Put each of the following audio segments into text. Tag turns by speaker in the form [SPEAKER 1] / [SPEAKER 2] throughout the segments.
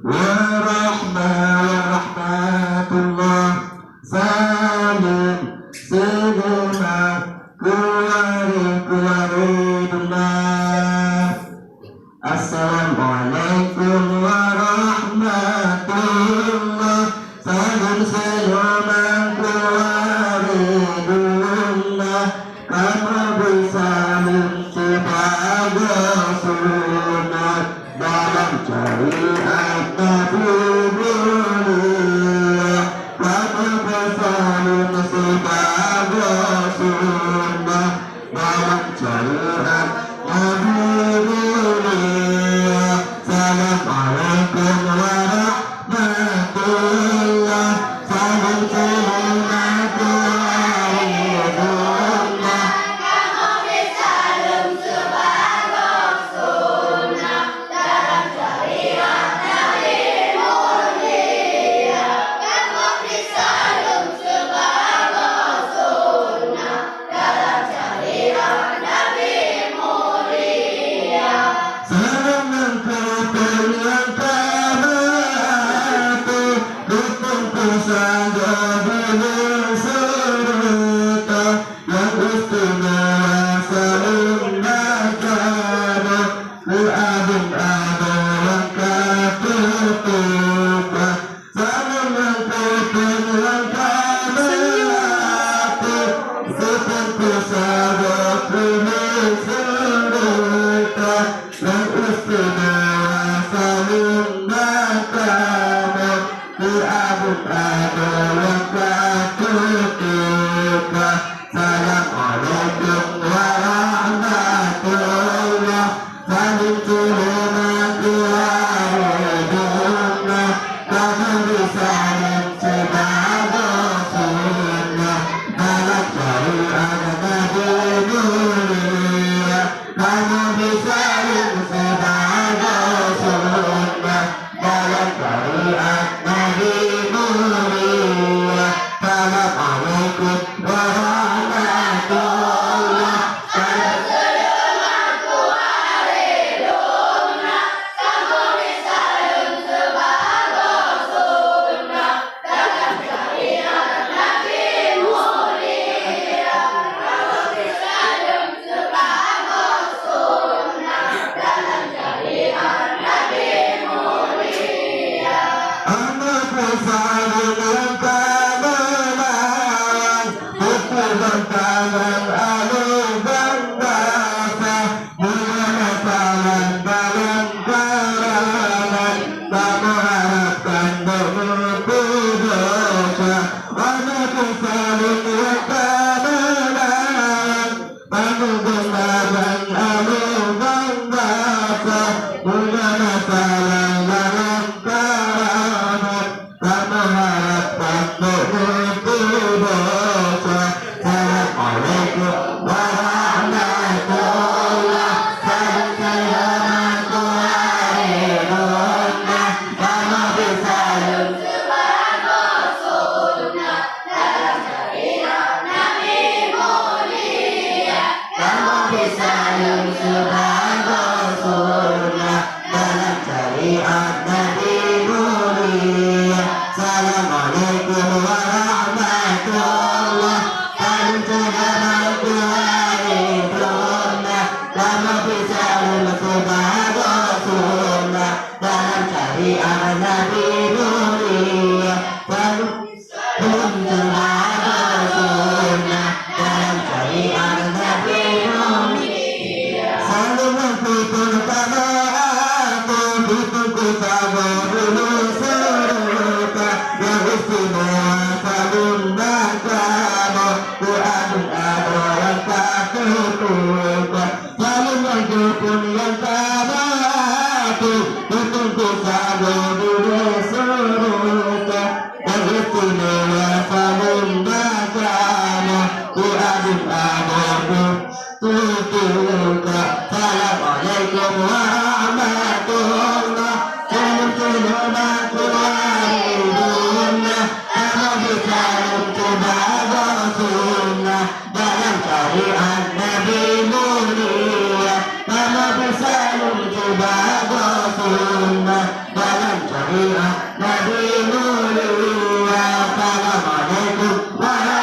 [SPEAKER 1] warahmatullah. Salam segenap keluarga-keluarga. Assalamualaikum warahmatullah. Salam segenap keluarga. Kamu bersalim sebagai sunat dalam syariat Nabi mulia. Kamu bersalim sebagai sunat dalam syariat Nabi mulia. Assalamualaikum warahmatullah. Salam segenap keluarga. Nabi mulia, Nabi salam sebagai dalam syariat Nabi mulia. Assalamualaikum warahmatullah.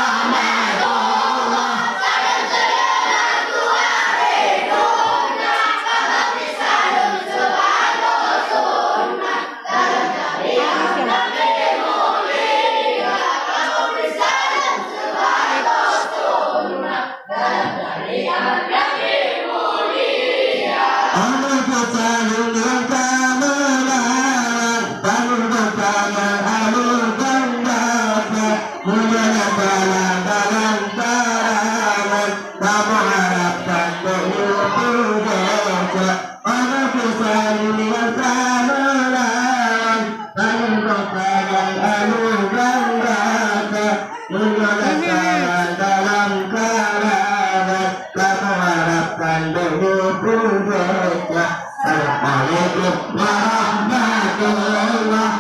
[SPEAKER 1] Assalamualaikum warahmatullah.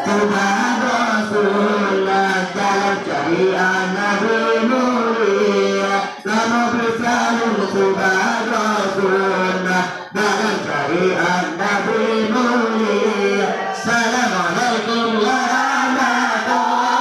[SPEAKER 1] Subhan Rasulullah dalam syariat Nabi mulia. Lama bersalun Subhan Rasulullah dalam syariat Nabi mulia. Assalamualaikum warahmatullah.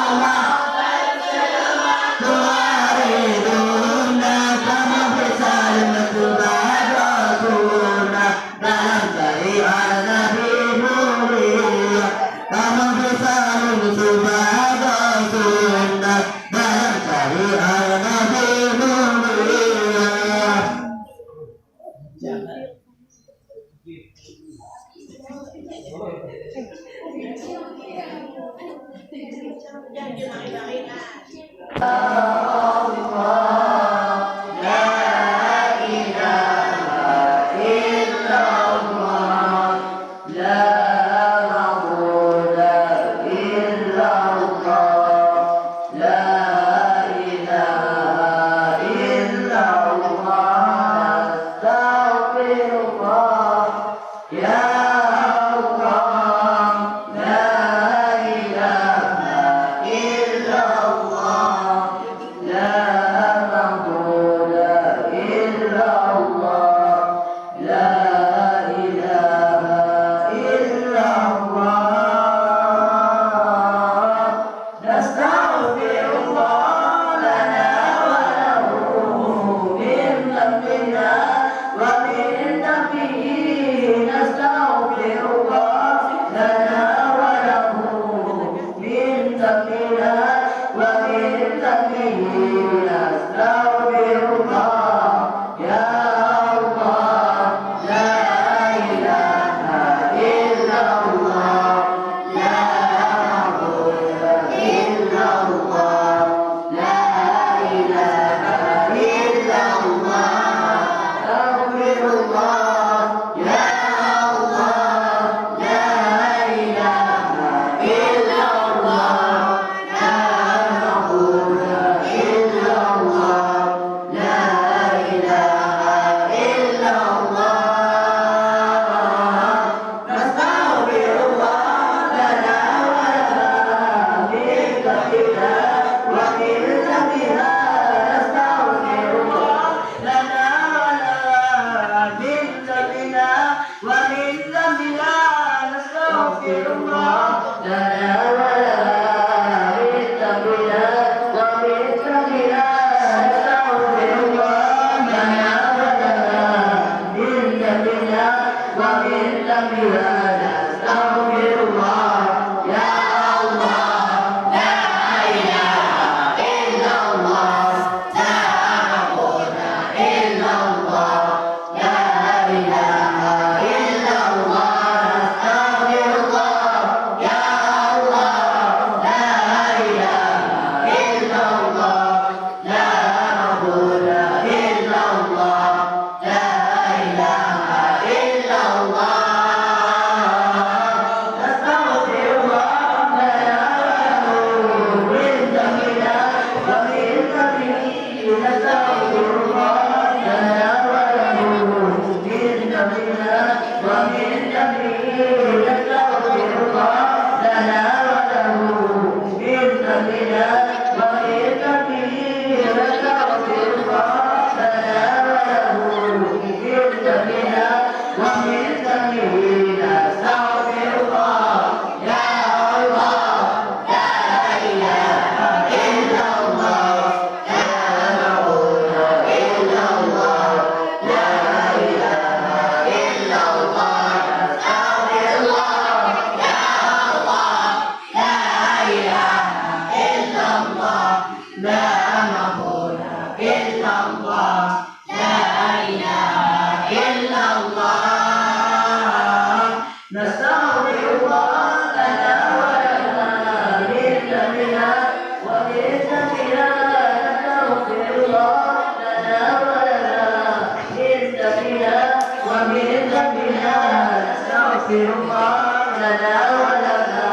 [SPEAKER 1] ومن ذنبنا نستغفر الله لنا ولنا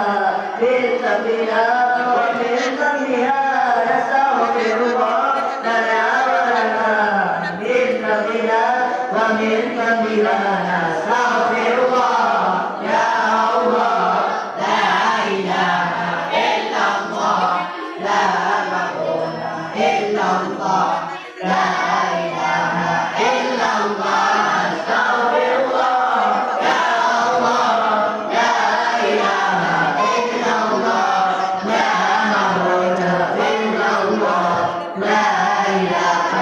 [SPEAKER 1] من ذنبنا ومن ذنبنا نستغفر الله لنا ولنا من ذنبنا ومن ذنبنا نستغفر الله يا الله لا إله إلا الله لا معبود إلا الله لا إله إلا الله أستغفر الله يا الله لا إله إلا الله لا معبود إلا الله لا إله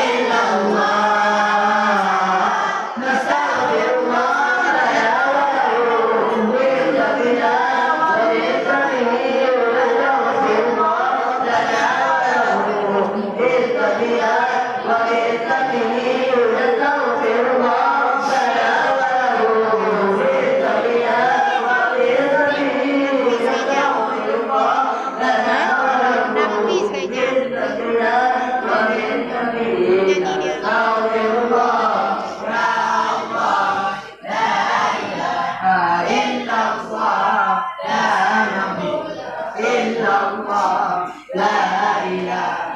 [SPEAKER 1] إلا الله نستغفر الله يا ولد من ذنبنا ومن ذنبه ونستغفر الله لنا وله من ذنبنا ومن ذنبه ونستغفر الله لنا وله من ذنبنا ومن ذنبه ونستغفر الله لنا وله من ذنبنا ومن ذنبه نستغفر الله يا الله لا إله إلا الله لا معبود إلا الله لا إله